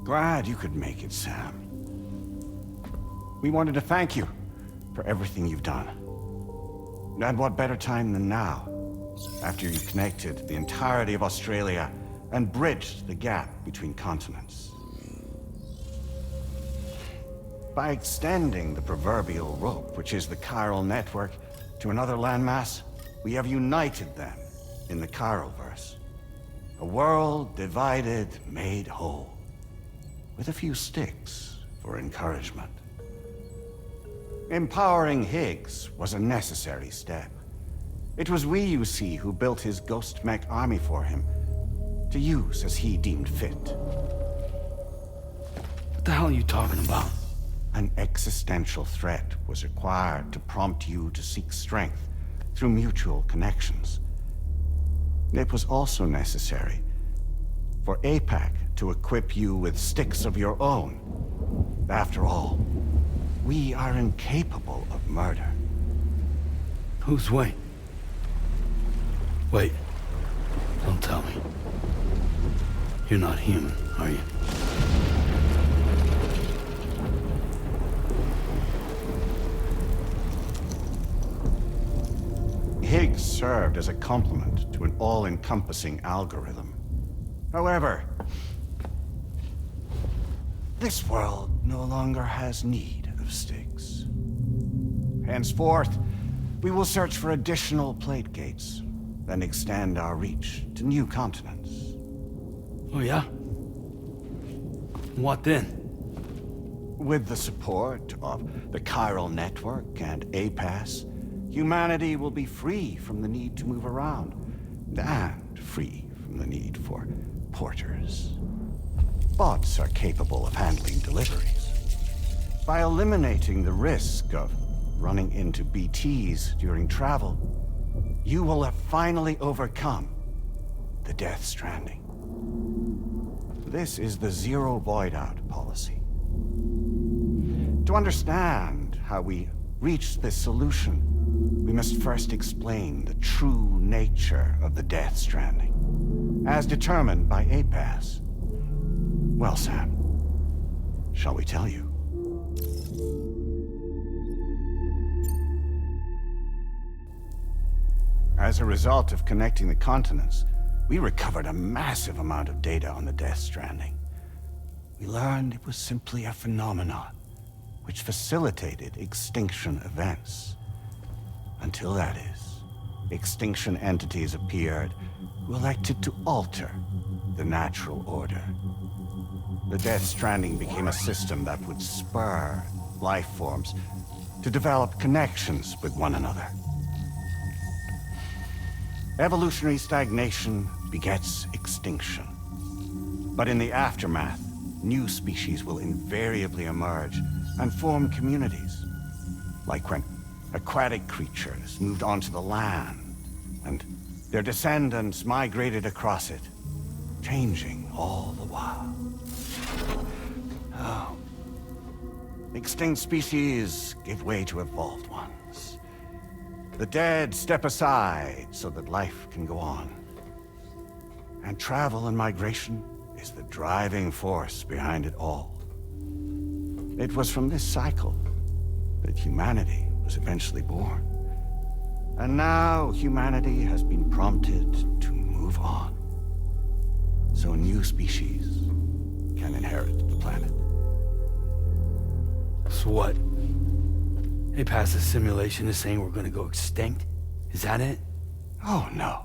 Glad you could make it, Sam. We wanted to thank you for everything you've done. And what better time than now, after you connected the entirety of Australia and bridged the gap between continents. By extending the proverbial rope, which is the chiral network, to another landmass, we have united them in the Chiroverse. A world divided, made whole, with a few sticks for encouragement. Empowering Higgs was a necessary step. It was we, you see, who built his ghost mech army for him, to use as he deemed fit. What the hell are you talking about? An existential threat was required to prompt you to seek strength through mutual connections. It was also necessary for APAC to equip you with sticks of your own. After all, we are incapable of murder. Who's we? Wait. Don't tell me. You're not human, are you? Higgs served as a complement to an all-encompassing algorithm. However, this world no longer has need of sticks. Henceforth, we will search for additional plate gates, then extend our reach to new continents. Oh yeah? What then? With the support of the chiral network and APAS, humanity will be free from the need to move around, and free from the need for porters. Bots are capable of handling deliveries. By eliminating the risk of running into BTs during travel, you will have finally overcome the Death Stranding. This is the Zero Void-Out policy. To understand how we reached this solution, we must first explain the true nature of the Death Stranding, as determined by APAS. Well, Sam, shall we tell you? As a result of connecting the continents, we recovered a massive amount of data on the Death Stranding. We learned it was simply a phenomenon which facilitated extinction events. Until that is, extinction entities appeared who elected to alter the natural order. The Death Stranding became a system that would spur life forms to develop connections with one another. Evolutionary stagnation begets extinction. But in the aftermath, new species will invariably emerge and form communities. Like when aquatic creatures moved onto the land, and their descendants migrated across it, changing all the while. Oh. Extinct species give way to evolved ones. The dead step aside so that life can go on. And travel and migration is the driving force behind it all. It was from this cycle that humanity was eventually born. And now humanity has been prompted to move on. So new species can inherit the planet. So what? They passed a simulation is saying we're gonna go extinct? Is that it? Oh, no.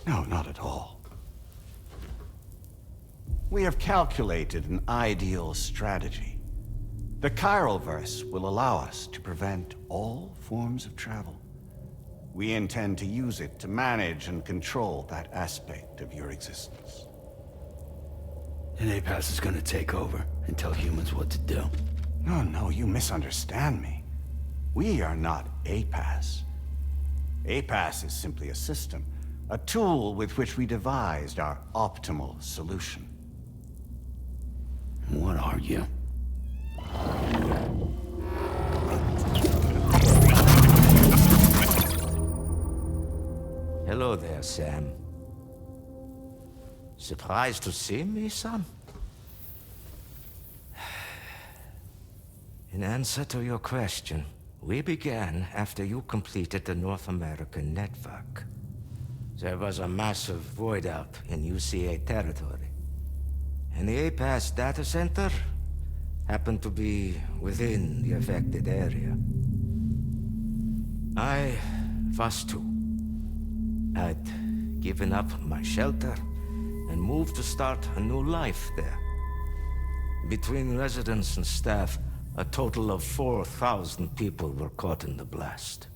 No, not at all. We have calculated an ideal strategy. The Chiroverse will allow us to prevent all forms of travel. We intend to use it to manage and control that aspect of your existence. And APAS is gonna take over and tell humans what to do. No, you misunderstand me. We are not APAS. APAS is simply a system, a tool with which we devised our optimal solution. What are you? Hello there, Sam. Surprised to see me, son? In answer to your question, we began after you completed the North American network. There was a massive void out in UCA territory. And the APAS data center happened to be within the affected area. I was too. I'd given up my shelter and moved to start a new life there. Between residents and staff, a total of 4,000 people were caught in the blast.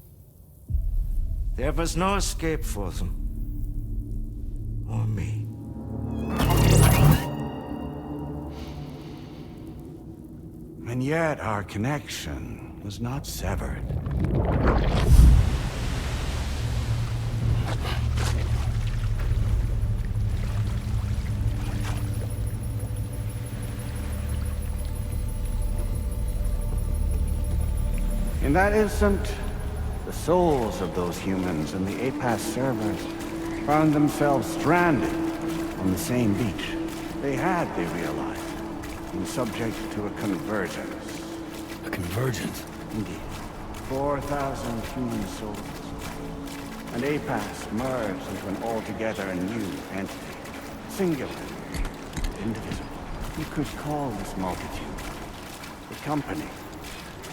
There was no escape for them. Or me. And yet our connection was not severed. In that instant, the souls of those humans in the APAS servers found themselves stranded on the same beach. They realized, been subject to a convergence. A convergence? Indeed. 4,000 human souls. And APAS merged into an altogether new entity. Singular. Indivisible. You could call this multitude the company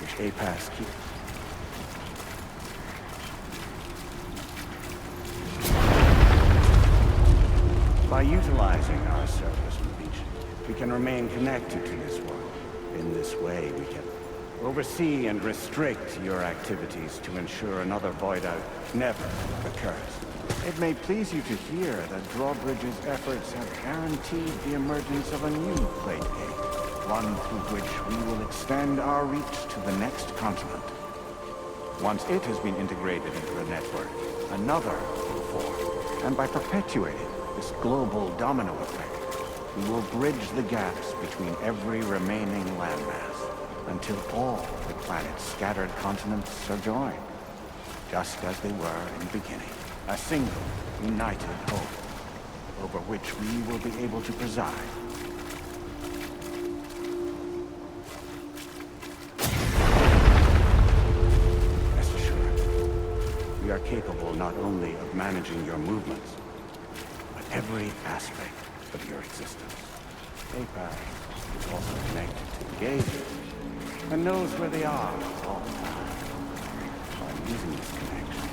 which APAS keeps. By utilizing our servers on the beach, we can remain connected to this world. In this way, we can oversee and restrict your activities to ensure another void out never occurs. It may please you to hear that Drawbridge's efforts have guaranteed the emergence of a new plague gate, one through which we will extend our reach to the next continent. Once it has been integrated into the network, another will form, and by perpetuating this global domino effect, we will bridge the gaps between every remaining landmass until all the planet's scattered continents are joined, just as they were in the beginning. A single, united hope, over which we will be able to preside. Rest assured, we are capable not only of managing your movements, every aspect of your existence. APAS is also connected to the gazers and knows where they are all the time. By using this connection,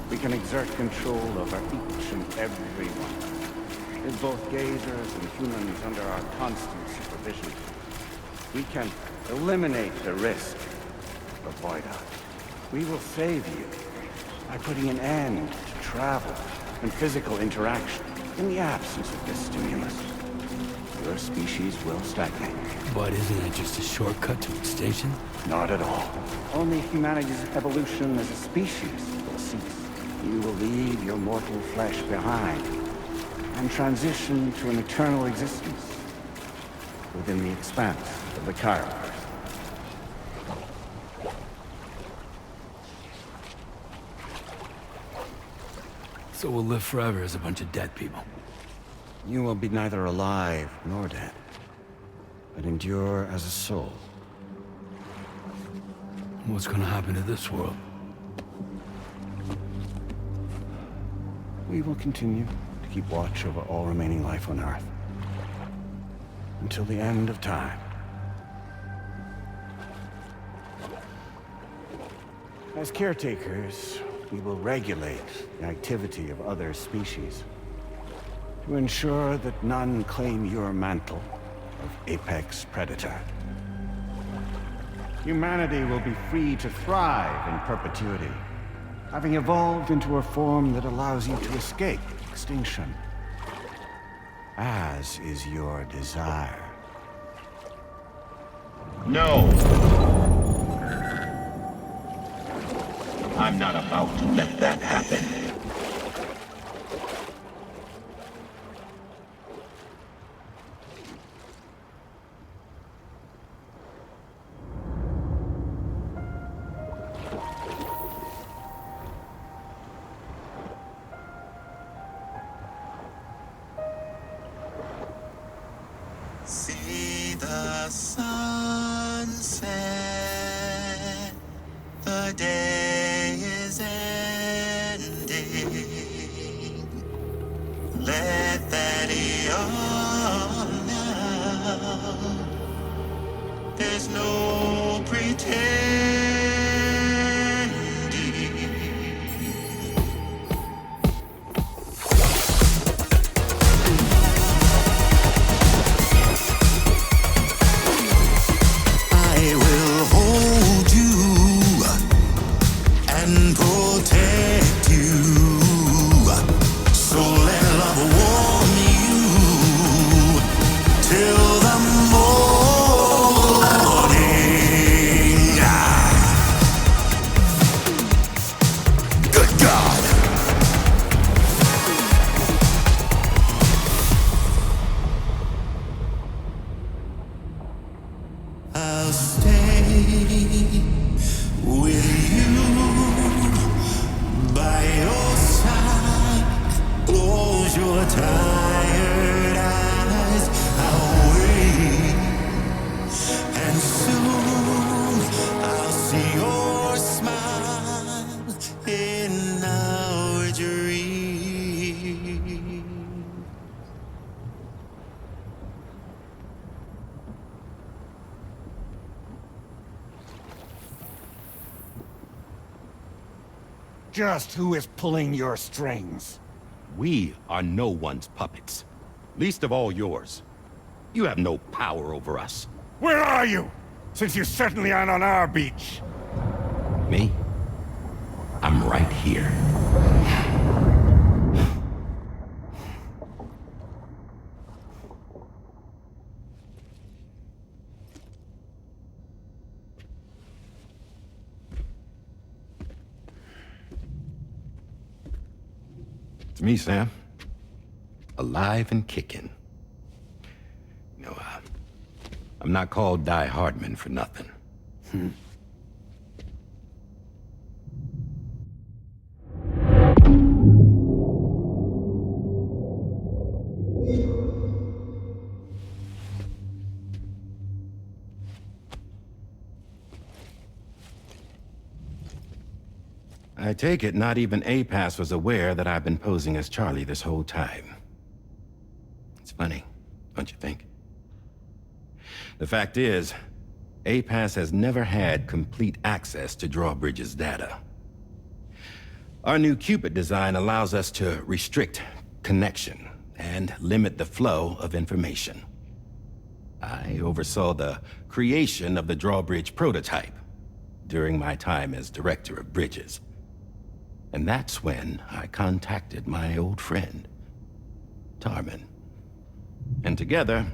we can exert control over each and every one. With both gazers and humans under our constant supervision, we can eliminate the risk of void out. We will save you by putting an end to travel and physical interaction. In the absence of this stimulus, your species will stagnate. But isn't it just a shortcut to extinction? Not at all. Only humanity's evolution as a species will cease. You will leave your mortal flesh behind and transition to an eternal existence within the expanse of the Chiron. So we'll live forever as a bunch of dead people. You will be neither alive nor dead, but endure as a soul. What's gonna happen to this world? We will continue to keep watch over all remaining life on Earth until the end of time. As caretakers, we will regulate the activity of other species to ensure that none claim your mantle of apex predator. Humanity will be free to thrive in perpetuity, having evolved into a form that allows you to escape extinction, as is your desire. No! I'm not about to let that happen. See the sunset. protect you. So let love warm you till the morning. Good God. I'll stay with you by your side. Close your tired eyes. I'll wait, and soon I'll see your smile in our dream. Just who is pulling your strings? We are no one's puppets. Least of all yours. You have no power over us. Where are you? Since you certainly aren't on our beach. Me? I'm right here. It's me, Sam. Alive and kicking. You know, I'm not called Die Hardman for nothing. I take it not even APAS was aware that I've been posing as Charlie this whole time. It's funny, don't you think? The fact is, APAS has never had complete access to Drawbridge's data. Our new Cupid design allows us to restrict connection and limit the flow of information. I oversaw the creation of the Drawbridge prototype during my time as Director of Bridges. And that's when I contacted my old friend, Tarman. And together,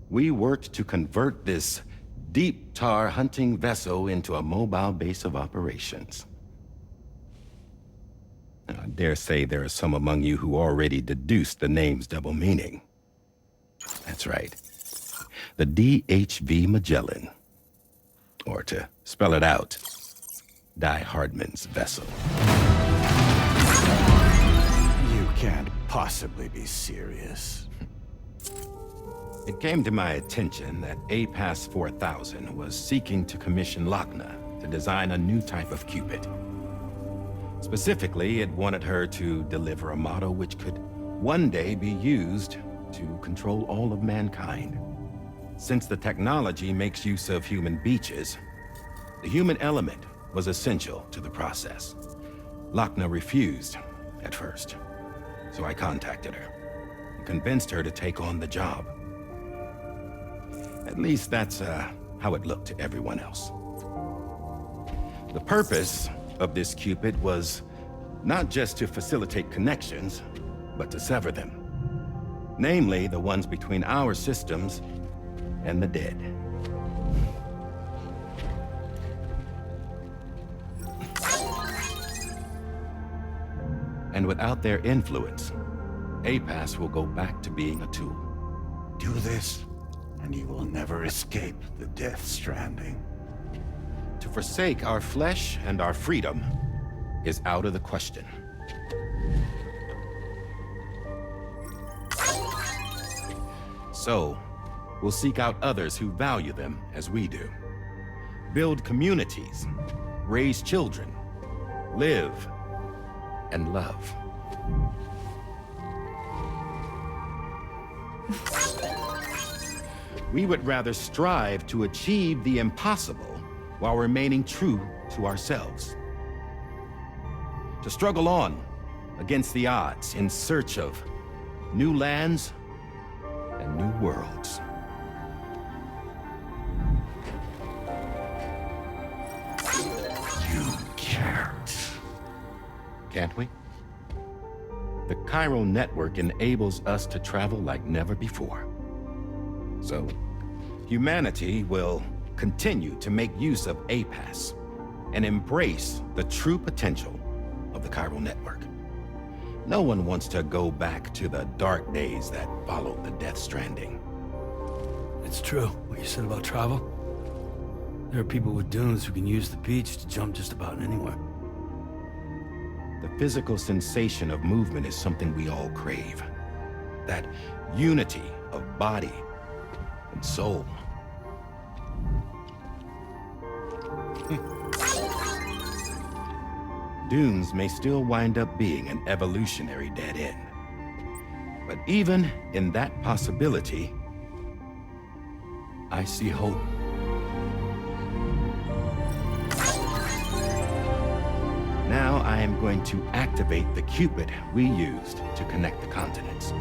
we worked to convert this deep tar hunting vessel into a mobile base of operations. Now, I dare say there are some among you who already deduced the name's double meaning. That's right. The DHV Magellan. Or to spell it out, Die Hardman's vessel. You can't possibly be serious. It came to my attention that APAS 4000 was seeking to commission Lochna to design a new type of Cupid. Specifically, it wanted her to deliver a model which could one day be used to control all of mankind. Since the technology makes use of human beaches, the human element was essential to the process. Lochna refused at first, so I contacted her and convinced her to take on the job. At least that's how it looked to everyone else. The purpose of this Cupid was not just to facilitate connections, but to sever them. Namely, the ones between our systems and the dead. And without their influence, APAS will go back to being a tool. Do this, and you will never escape the death stranding. To forsake our flesh and our freedom is out of the question. So, we'll seek out others who value them as we do. Build communities, raise children, live, and love. We would rather strive to achieve the impossible while remaining true to ourselves. To struggle on against the odds in search of new lands and new worlds. You can't. can't we? The chiral network enables us to travel like never before. So, humanity will continue to make use of APAS and embrace the true potential of the chiral network. No one wants to go back to the dark days that followed the Death Stranding. It's true, what you said about travel. There are people with dunes who can use the beach to jump just about anywhere. The physical sensation of movement is something we all crave. That unity of body and soul. Dunes may still wind up being an evolutionary dead end. But even in that possibility, I see hope. Now I am going to activate the Cupid we used to connect the continents.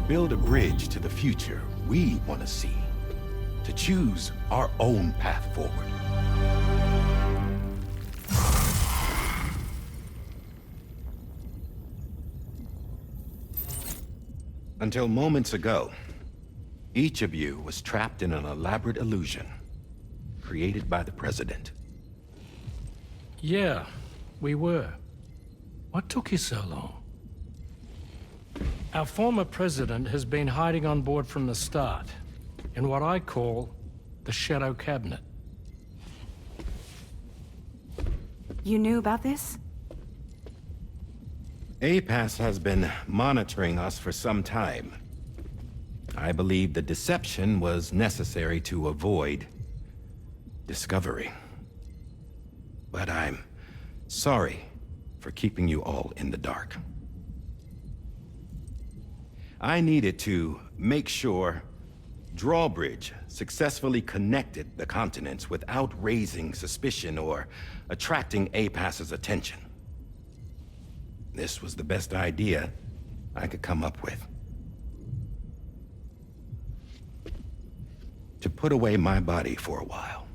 Build a bridge to the future we want to see, to choose our own path forward. Until moments ago, each of you was trapped in an elaborate illusion created by the President. Yeah, we were. What took you so long? Our former president has been hiding on board from the start, in what I call the Shadow Cabinet. You knew about this? APAS has been monitoring us for some time. I believe the deception was necessary to avoid discovery. But I'm sorry for keeping you all in the dark. I needed to make sure Drawbridge successfully connected the continents without raising suspicion or attracting APAS's attention. This was the best idea I could come up with. To put away my body for a while.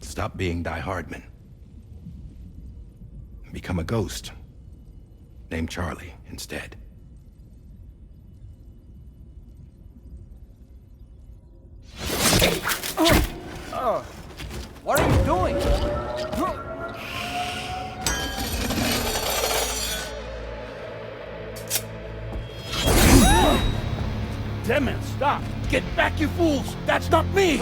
Stop being Die Hardman. Become a ghost. Named Charlie instead. What are you doing? Damn man, stop! Get back, you fools! That's not me!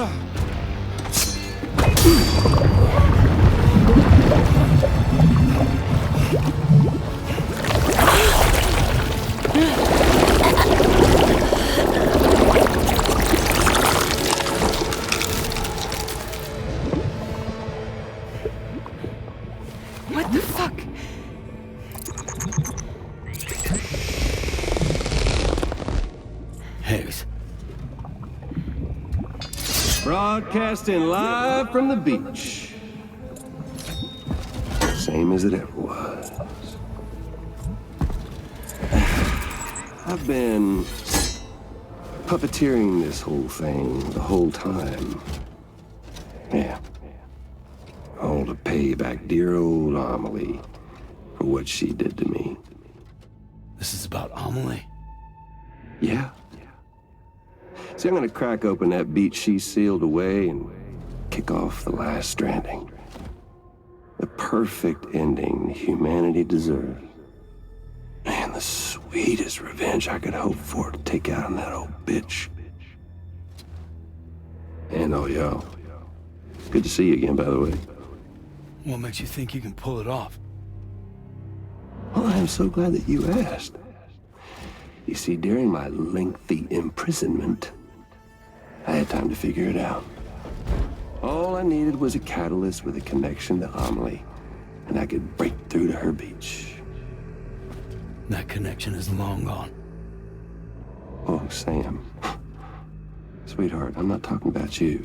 What the fuck? Higgs. Broadcasting live from the beach. Same as it ever was. I've been puppeteering this whole thing the whole time. Yeah. All to pay back dear old Amelie for what she did to me. This is about Amelie? Yeah. See, I'm gonna crack open that beach she sealed away and kick off the last Stranding. The perfect ending humanity deserves. Man, the sweetest revenge I could hope for to take out on that old bitch. And oh, yo. Good to see you again, by the way. What makes you think you can pull it off? Well, I'm so glad that you asked. You see, during my lengthy imprisonment, I had time to figure it out. All I needed was a catalyst with a connection to Amelie, and I could break through to her beach. That connection is long gone. Oh, Sam. It's Sweetheart, I'm not talking about you.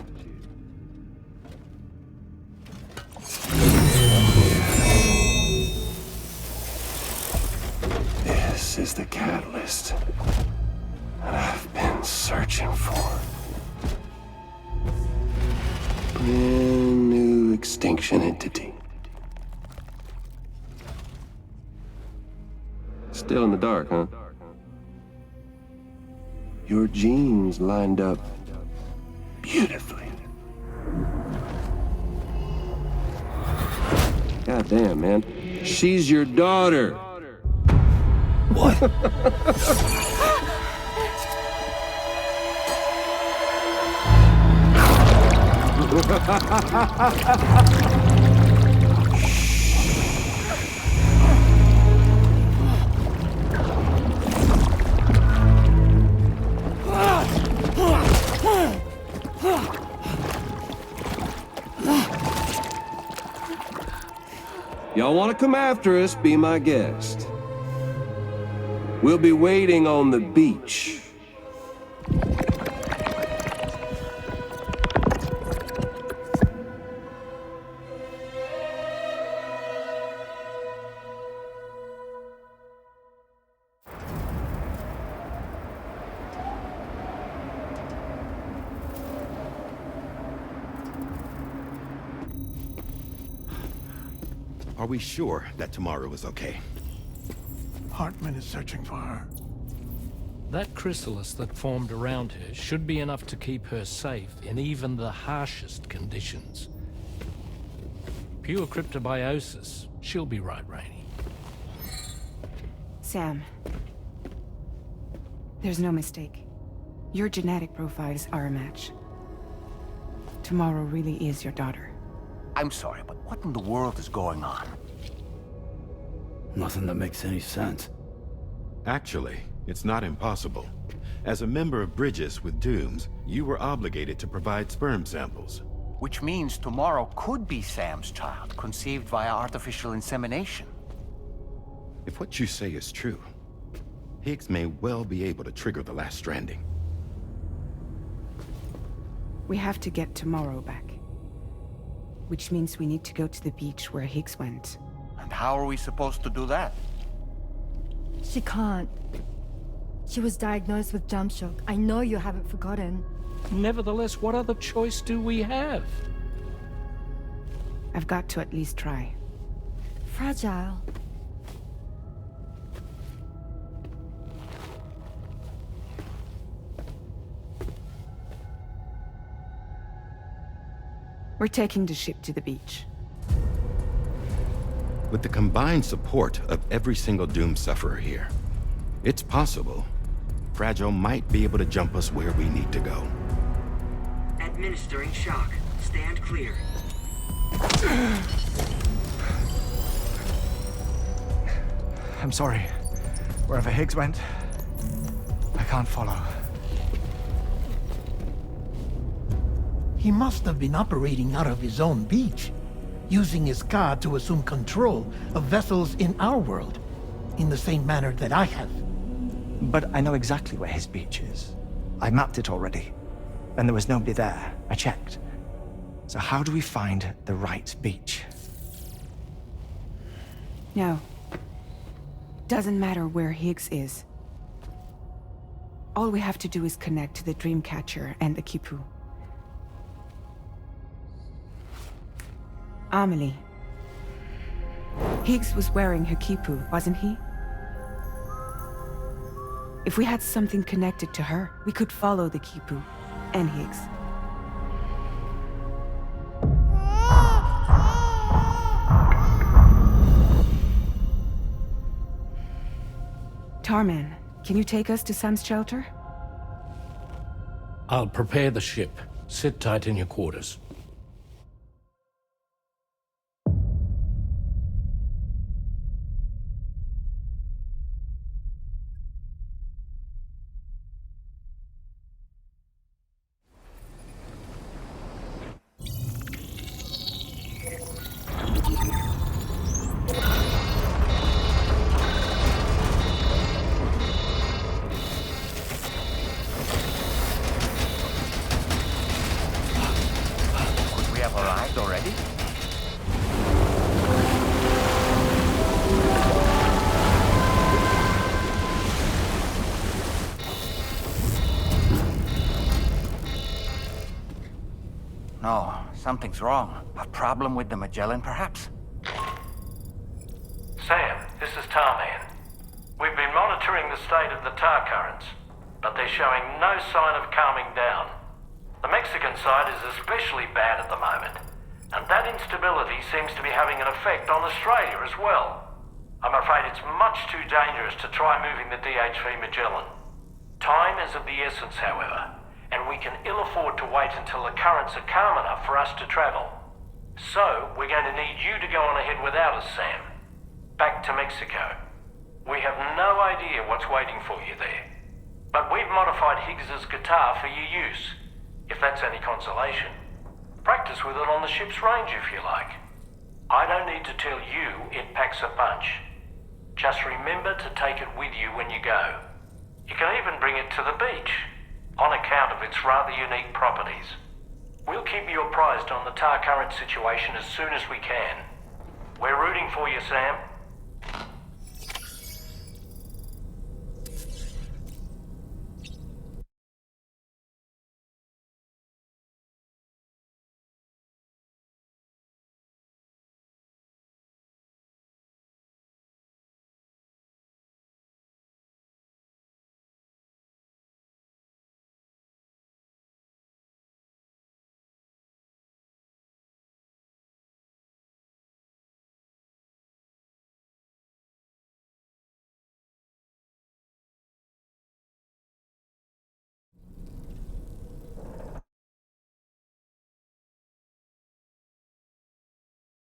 This is the catalyst that I've been searching for. Brand new extinction entity. Still in the dark, huh? Your genes lined up beautifully. Goddamn, man. She's your daughter. What? Y'all want to come after us, be my guest. We'll be waiting on the beach. Are we sure that tomorrow is okay? Hartman is searching for her. That chrysalis that formed around her should be enough to keep her safe in even the harshest conditions. Pure cryptobiosis. She'll be right, Rainey. Sam. There's no mistake. Your genetic profiles are a match. Tomorrow really is your daughter. I'm sorry, but what in the world is going on? Nothing that makes any sense. Actually, it's not impossible. As a member of Bridges with Dooms, you were obligated to provide sperm samples. Which means tomorrow could be Sam's child, conceived via artificial insemination. If what you say is true, Higgs may well be able to trigger the last stranding. We have to get tomorrow back. Which means we need to go to the beach where Higgs went. And how are we supposed to do that? She can't. She was diagnosed with jump shock. I know you haven't forgotten. Nevertheless, what other choice do we have? I've got to at least try. Fragile. We're taking the ship to the beach. With the combined support of every single Doom sufferer here, it's possible Fragile might be able to jump us where we need to go. Administering shock. Stand clear. I'm sorry. Wherever Higgs went, I can't follow. He must have been operating out of his own beach, using his car to assume control of vessels in our world, in the same manner that I have. But I know exactly where his beach is. I mapped it already, and there was nobody there. I checked. So how do we find the right beach? No. Doesn't matter where Higgs is. All we have to do is connect to the Dreamcatcher and the Kipu. Amelie. Higgs was wearing her Kipu, wasn't he? If we had something connected to her, we could follow the Kipu and Higgs. Tarman, can you take us to Sam's shelter? I'll prepare the ship. Sit tight in your quarters. left already? No, something's wrong. A problem with the Magellan, perhaps? Sam, this is Tarman. We've been monitoring the state of the tar currents, but they're showing no sign of calming down. The Mexican side is especially bad at the moment, and that instability seems to be having an effect on Australia as well. I'm afraid it's much too dangerous to try moving the DHV Magellan. Time is of the essence, however, and we can ill afford to wait until the currents are calm enough for us to travel. So, we're going to need you to go on ahead without us, Sam. Back to Mexico. We have no idea what's waiting for you there. But we've modified Higgs's guitar for your use, if that's any consolation. Practice with it on the ship's range if you like. I don't need to tell you it packs a punch. Just remember to take it with you when you go. You can even bring it to the beach, on account of its rather unique properties. We'll keep you apprised on the tar current situation as soon as we can. We're rooting for you, Sam.